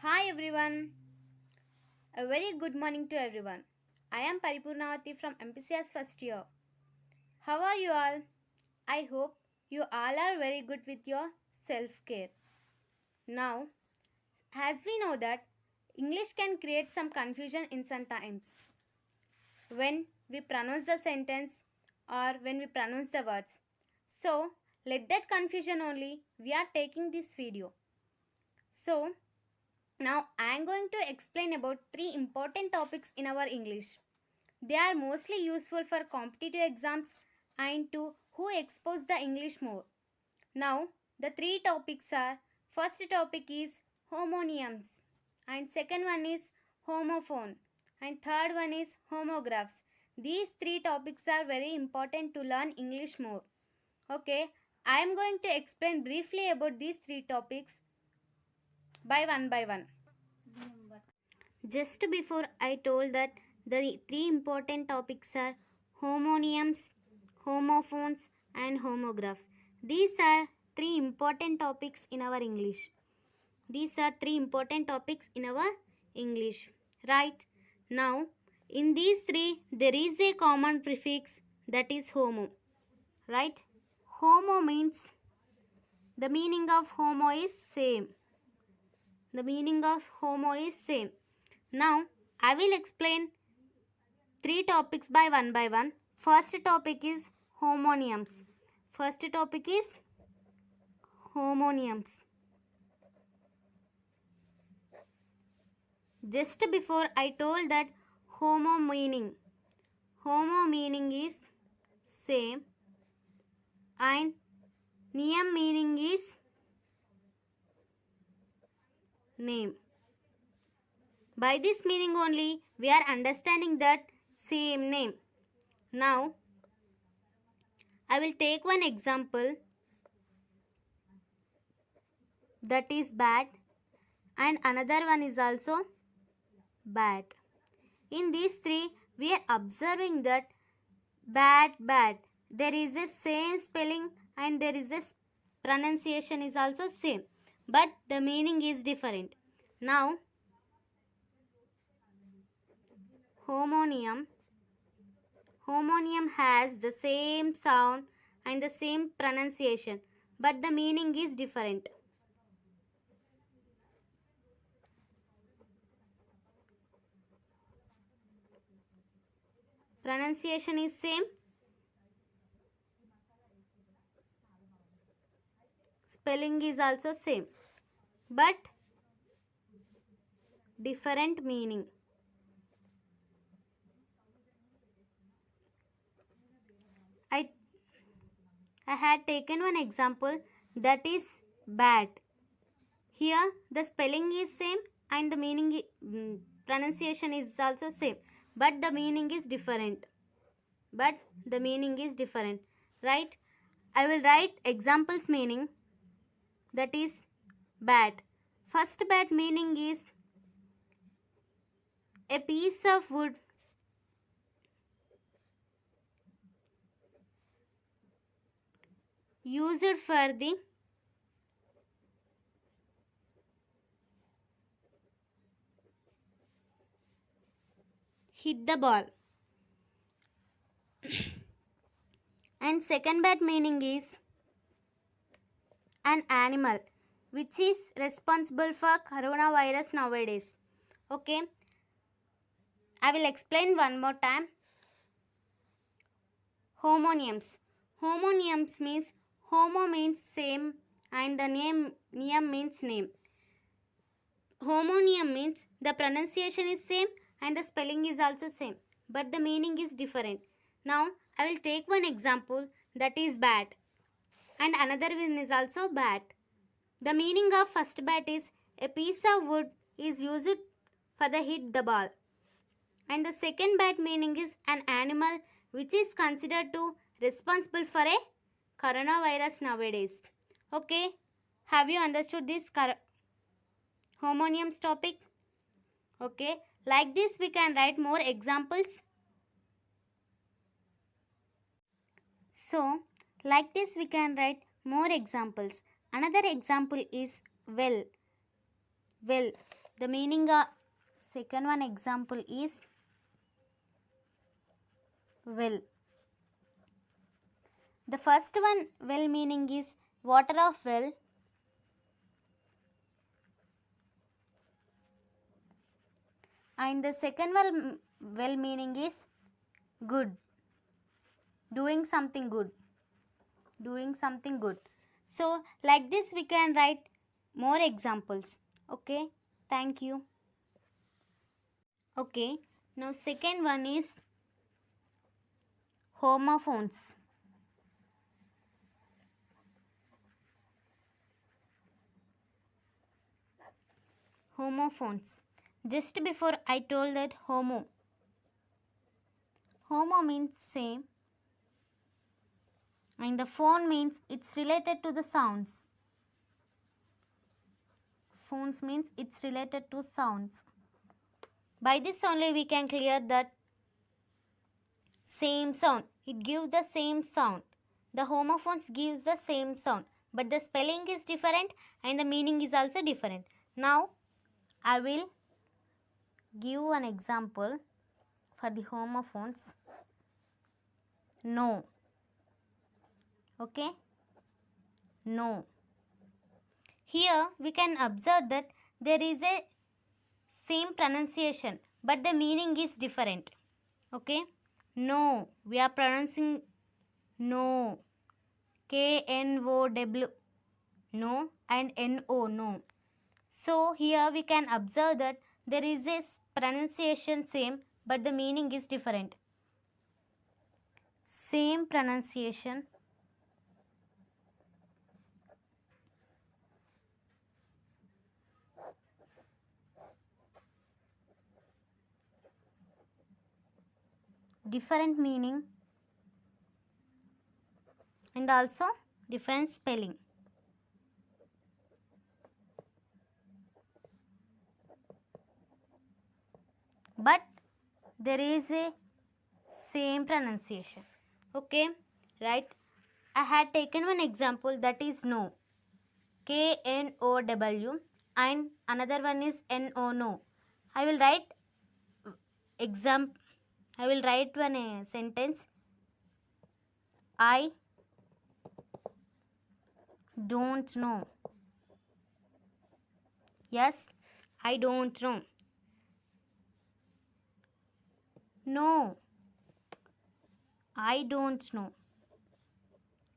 Hi everyone. A very good morning to everyone. I am Paripurnavati from MPCS first year. How are you all? I hope you all are very good with your self-care. Now, as we know that English can create some confusion in some times when we pronounce the sentence or when we pronounce the words. So, let that confusion only we are taking this video. So, now I am going to explain about three important topics in our English. They are mostly useful for competitive exams and to who expose the English more. Now, the three topics are first topic is homonyms and second one is homophone and third one is homographs. These three topics are very important to learn English more. Okay, I am going to explain briefly about these three topics by one. Just before I told that the three important topics are homonyms, homophones, and homographs. These are three important topics in our English. These are three important topics in our English. Right? Now, in these three, there is a common prefix that is homo. Right? Homo means the meaning of homo is same. The meaning of homo is same. Now, I will explain three topics by one. First topic is homonyms. First topic is homonyms. Just before I told that homo meaning. Homo meaning is same and nium meaning is name. By this meaning only we are understanding that same name. Now I will take one example that is bad and another one is also bad. In these three, we are observing that bad. There is a same spelling and there is a pronunciation is also same. But the meaning is different. Now, homonym. Homonym has the same sound and the same pronunciation. But the meaning is different. Pronunciation is same. Spelling is also same. But different meaning. I had taken one example that is bad. Here the spelling is same and the pronunciation is also same, but the meaning is different. But the meaning is different, right? I will write examples meaning that is bad. First bad meaning is a piece of wood used for the hit the ball. And second bad meaning is an animal which is responsible for coronavirus nowadays. Okay, I will explain one more time. Homonyms. Homonyms means homo means same and the name means name. Homonym means the pronunciation is same and the spelling is also same, but the meaning is different. Now I will take one example that is bat and another one is also bat. The meaning of first bat is a piece of wood is used for the hit the ball. And the second bad meaning is an animal which is considered to responsible for a coronavirus nowadays. Okay, have you understood this homonyms topic? Okay, like this we can write more examples. So, like this we can write more examples. Another example is well. Well, The meaning second one example is well. The first one well meaning is water of well. And the second well meaning is good. Doing something good. Doing something good. So like this we can write more examples. Okay. Thank you. Okay. Now second one is homophones. Homophones. Just before I told that homo. Homo means same and the phone means it's related to the sounds. Phones means it's related to sounds. By this only we can clear that same sound. It gives the same sound. The homophones gives the same sound, but the spelling is different and the meaning is also different. Now I will give an example for the homophones. No. Okay? No. Here we can observe that there is a same pronunciation but the meaning is different. Okay? No. We are pronouncing no. K-N-O-W. No and N-O. No. So here we can observe that there is a pronunciation same but the meaning is different. Same pronunciation. Different meaning and also different spelling. But there is a same pronunciation. Okay, right? I had taken one example that is no. K-N-O-W and another one is N-O no. I will write one sentence. I don't know. Yes, I don't know. No, I don't know.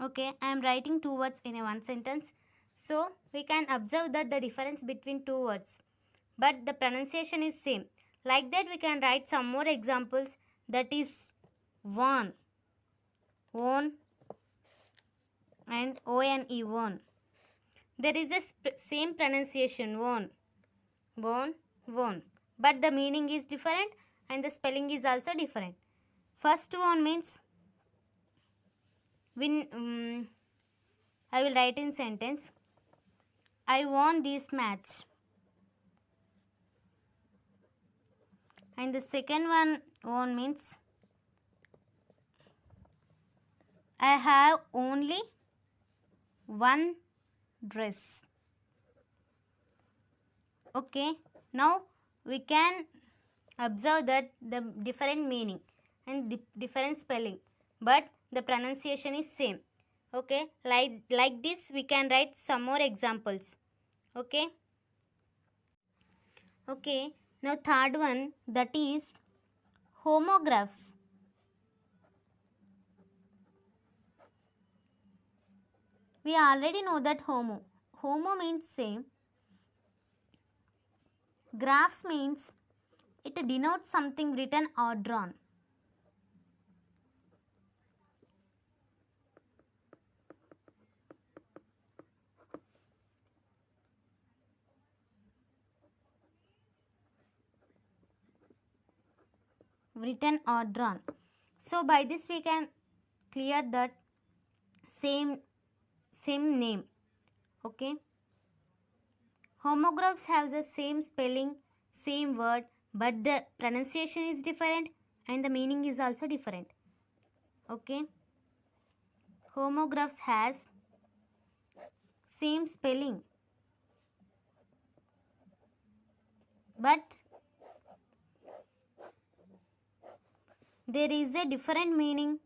Okay, I am writing two words in a one sentence. So we can observe that the difference between two words, but the pronunciation is same. Like that we can write some more examples. That is one, one and O-N-E, one. There is a same pronunciation, one, one, one, but the meaning is different and the spelling is also different. First one means I will write in sentence. I won this match. And the second one means I have only one dress. Okay, now we can observe that the different meaning and different spelling, but the pronunciation is same. Okay, like this we can write some more examples. Okay. Okay, now third one, that is homographs. We already know that homo means same. Graphs means it denotes something written or drawn. Written or drawn. So by this we can clear that same name. Okay. Homographs have the same spelling, same word, but the pronunciation is different and the meaning is also different. Okay. Homographs has same spelling, but there is a different meaning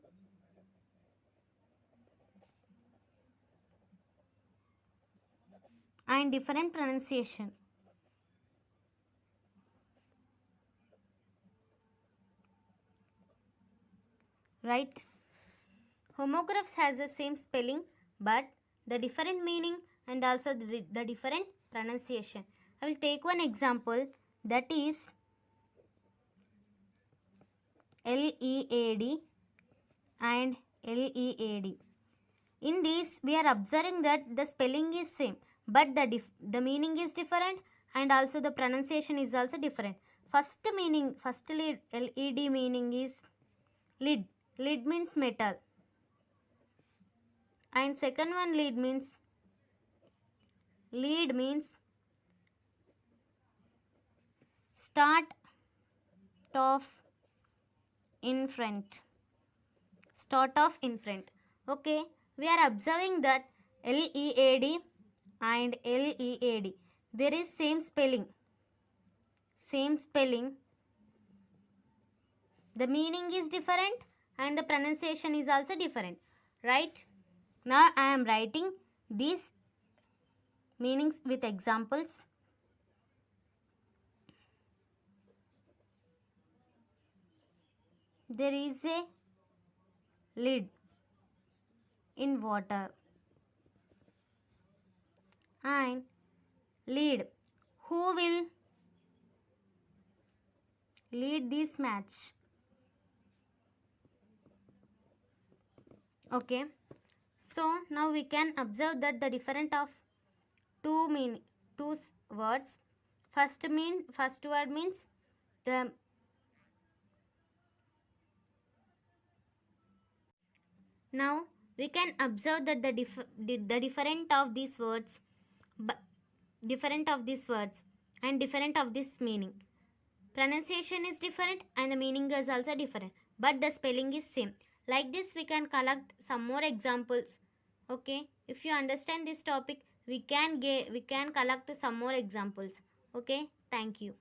and different pronunciation. Right? Homographs has the same spelling but the different meaning and also the different pronunciation. I will take one example, that is LEAD and LEAD. In this we are observing that the spelling is same but the meaning is different and also the pronunciation is also different. First meaning, first lead, LED meaning is lid. Lid means metal. And second one lead means start of in front. Start of in front. Okay, we are observing that LEAD and LEAD. There is same spelling. Same spelling. The meaning is different and the pronunciation is also different. Right? Now I am writing these meanings with examples. There is a lid in water and lead. Who will lead this match? Okay, so now we can observe that the different of two words. First word means the. Now we can observe that the different of these words, different of these words and different of this meaning. Pronunciation is different and the meaning is also different, but the spelling is same. Like this we can collect some more examples. Okay, if you understand this topic, we can collect some more examples. Okay, thank you.